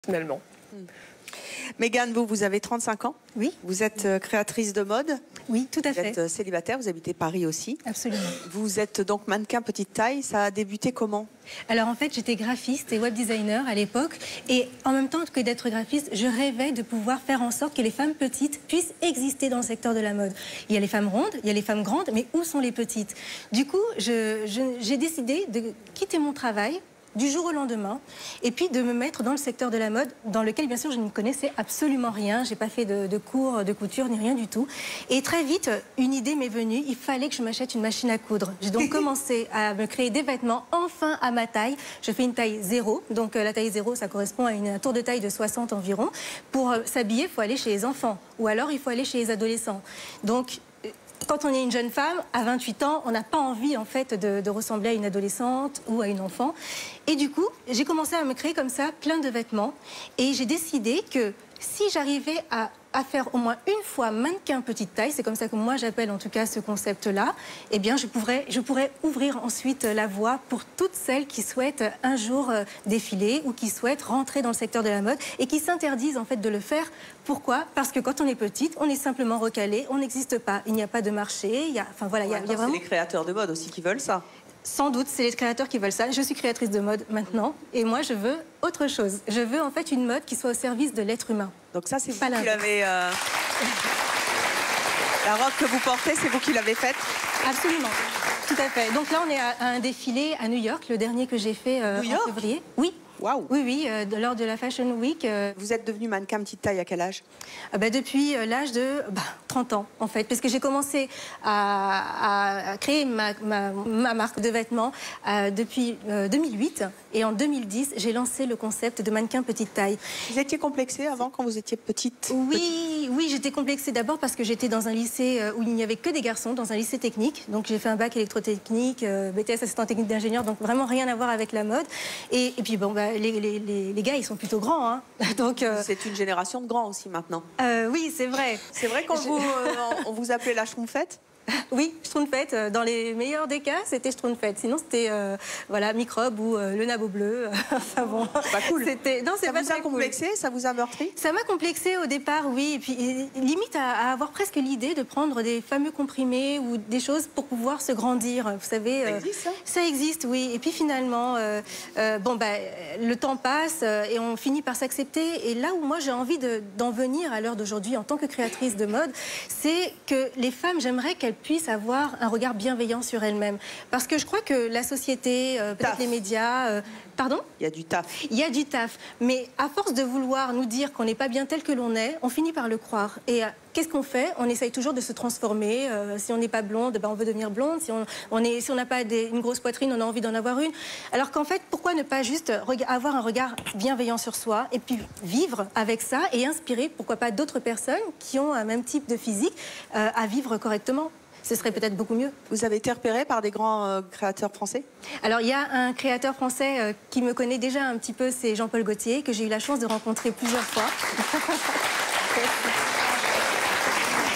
Finalement. Mégane, vous avez 35 ans. Oui. Vous êtes créatrice de mode. Oui, tout à fait. Vous êtes célibataire, vous habitez Paris aussi. Absolument. Vous êtes donc mannequin petite taille. Ça a débuté comment? Alors en fait, j'étais graphiste et web designer à l'époque. Et en même temps que d'être graphiste, je rêvais de pouvoir faire en sorte que les femmes petites puissent exister dans le secteur de la mode. Il y a les femmes rondes, il y a les femmes grandes, mais où sont les petites? Du coup, j'ai décidé de quitter mon travail du jour au lendemain, et puis de me mettre dans le secteur de la mode, dans lequel, bien sûr, je ne connaissais absolument rien. Je n'ai pas fait de cours de couture, ni rien du tout. Et très vite, une idée m'est venue. Il fallait que je m'achète une machine à coudre. J'ai donc commencé à me créer des vêtements, enfin à ma taille. Je fais une taille 0. Donc la taille 0, ça correspond à un tour de taille de 60 environ. Pour s'habiller, il faut aller chez les enfants. Ou alors, il faut aller chez les adolescents. Donc, quand on est une jeune femme, à 28 ans, on n'a pas envie en fait de ressembler à une adolescente ou à une enfant. Et du coup, j'ai commencé à me créer comme ça plein de vêtements. Et j'ai décidé que si j'arrivais à faire au moins une fois mannequin petite taille, c'est comme ça que moi j'appelle en tout cas ce concept-là, eh bien je pourrais ouvrir ensuite la voie pour toutes celles qui souhaitent un jour défiler ou qui souhaitent rentrer dans le secteur de la mode et qui s'interdisent en fait de le faire. Pourquoi? Parce que quand on est petite, on est simplement recalé, on n'existe pas, il n'y a pas de marché, enfin voilà, il y a vraiment... C'est les créateurs de mode aussi qui veulent ça. Sans doute, c'est les créateurs qui veulent ça. Je suis créatrice de mode maintenant et moi, je veux autre chose. Je veux en fait une mode qui soit au service de l'être humain. Donc ça, c'est vous qui l'avez... La robe que vous portez, c'est vous qui l'avez faite? Absolument, tout à fait. Donc là, on est à un défilé à New York, le dernier que j'ai fait en février. Oui. Waouh. Oui, lors de la Fashion Week. Vous êtes devenue mannequin petite taille à quel âge? Depuis l'âge de 30 ans, en fait. Parce que j'ai commencé à créer ma marque de vêtements depuis 2008. Et en 2010, j'ai lancé le concept de mannequin petite taille. Vous étiez complexée avant, quand vous étiez petite? Oui, j'étais complexée d'abord parce que j'étais dans un lycée où il n'y avait que des garçons, dans un lycée technique. Donc j'ai fait un bac électrotechnique, BTS assistant technique d'ingénieur, donc vraiment rien à voir avec la mode. Et puis les gars, ils sont plutôt grands. Hein. Donc, c'est une génération de grands aussi maintenant. Oui, c'est vrai. C'est vrai qu'on on vous appelait la Schtroumpfette? Oui, Schtroumpfette. Dans les meilleurs des cas, c'était Schtroumpfette. Sinon, c'était voilà, Microbe ou le Nabo bleu. Enfin bon, c'est pas cool. Non, c'est ça pas vous a complexé, cool. ça vous a meurtri? Ça m'a complexé au départ, oui. Et puis limite à avoir presque l'idée de prendre des fameux comprimés ou des choses pour pouvoir se grandir. Vous savez. Ça existe, ça? Ça existe, oui. Et puis finalement, le temps passe et on finit par s'accepter. Et là où moi j'ai envie d'en venir à l'heure d'aujourd'hui en tant que créatrice de mode, c'est que les femmes, j'aimerais qu'elles puissent avoir un regard bienveillant sur elles-mêmes. Parce que je crois que la société, peut-être les médias... Pardon? Il y a du taf. Il y a du taf. Mais à force de vouloir nous dire qu'on n'est pas bien tel que l'on est, on finit par le croire. Et qu'est-ce qu'on fait? On essaye toujours de se transformer. Si on n'est pas blonde, on veut devenir blonde. Si on n'a pas une grosse poitrine, on a envie d'en avoir une. Alors qu'en fait, pourquoi ne pas juste avoir un regard bienveillant sur soi et puis vivre avec ça et inspirer, pourquoi pas, d'autres personnes qui ont un même type de physique à vivre correctement? Ce serait peut-être beaucoup mieux. Vous avez été repérée par des grands créateurs français? Alors, il y a un créateur français qui me connaît déjà un petit peu, c'est Jean-Paul Gaultier, que j'ai eu la chance de rencontrer plusieurs fois.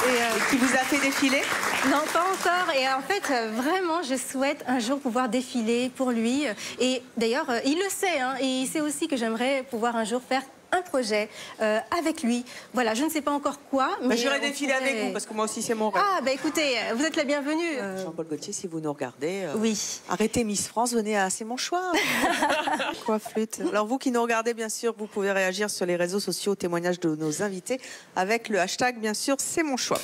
Et qui vous a fait défiler? Non, pas encore. Et en fait, vraiment, je souhaite un jour pouvoir défiler pour lui. Et d'ailleurs, il le sait, hein, et il sait aussi que j'aimerais pouvoir un jour faire un projet avec lui. Voilà, je ne sais pas encore quoi, mais... J'irai défiler avec vous, parce que moi aussi, c'est mon rêve. Ah, écoutez, vous êtes la bienvenue. Jean-Paul Gaultier, si vous nous regardez, oui. Arrêtez Miss France, venez à C'est mon choix. Quoi, flûte. Alors, vous qui nous regardez, bien sûr, vous pouvez réagir sur les réseaux sociaux aux témoignages de nos invités avec le hashtag, bien sûr, C'est mon choix.